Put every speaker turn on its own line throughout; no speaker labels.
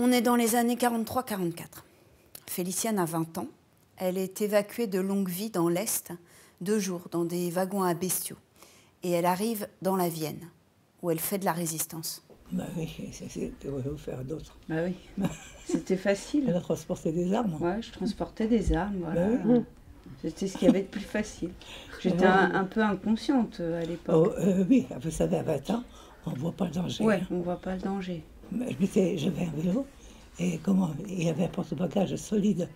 On est dans les années 43-44. Féliciane a 20 ans. Elle est évacuée de Longueville dans l'Est, 2 jours, dans des wagons à bestiaux. Et elle arrive dans la Vienne, où elle fait de la résistance.
Bah oui, c'est vous faire d'autres.
Bah oui, c'était facile.
Elle a transporté des armes.
Ouais, je transportais des armes, voilà.
Bah oui.
C'était ce qu'il y avait de plus facile. J'étais un peu inconsciente à l'époque.
Oh, oui, vous savez, à 20 ans, on ne voit pas le danger.
Ouais, on ne voit pas le danger.
J'avais un vélo, et il y avait un porte-bagages solide.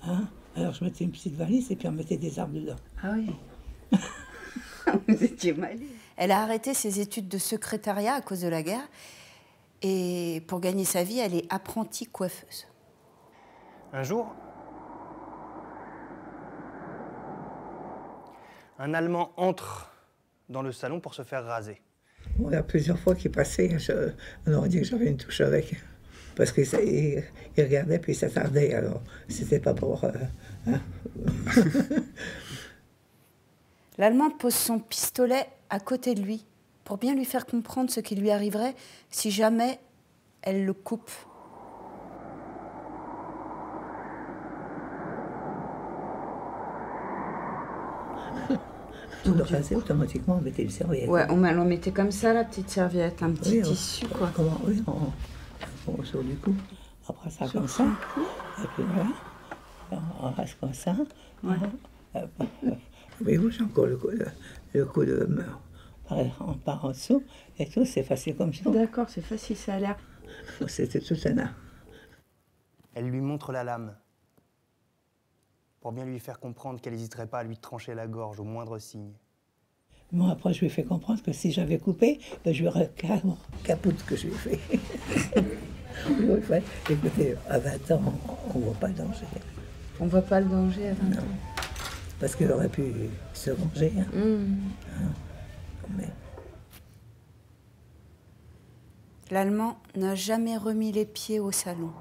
Hein? Alors je mettais une petite valise et puis on mettait des armes dedans.
Ah oui. Vous étiez malin.
Elle a arrêté ses études de secrétariat à cause de la guerre. Et pour gagner sa vie, elle est apprentie coiffeuse.
Un jour, un Allemand entre dans le salon pour se faire raser.
Bon, il y a plusieurs fois qu'il passait, on aurait dit que j'avais une touche avec. Parce qu'il regardait puis il s'attardait, alors c'était pas pour... hein.
L'Allemand pose son pistolet à côté de lui pour bien lui faire comprendre ce qui lui arriverait si jamais elle le coupe.
On le rasait automatiquement, on mettait une serviette.
Ouais, on mettait comme ça la petite serviette, un petit tissu, quoi.
Oui, sur du cou. Après ça, comme ça. Et puis voilà. On reste comme ça.
Ouais.
Mais vous, j'ai encore le coup de meur. On part en dessous et tout, c'est facile comme ça.
D'accord, c'est facile, ça a l'air.
C'était tout un art.
Elle lui montre la lame pour bien lui faire comprendre qu'elle n'hésiterait pas à lui trancher la gorge au moindre signe.
Moi, après, je lui ai fait comprendre que si j'avais coupé, ben, je lui aurais capote que je lui ai fait. Écoutez, à 20 ans, on ne voit pas le danger.
On ne voit pas le danger à 20 ans.
Parce qu'il aurait pu se venger. Hein. Hein? Mais...
L'Allemand n'a jamais remis les pieds au salon.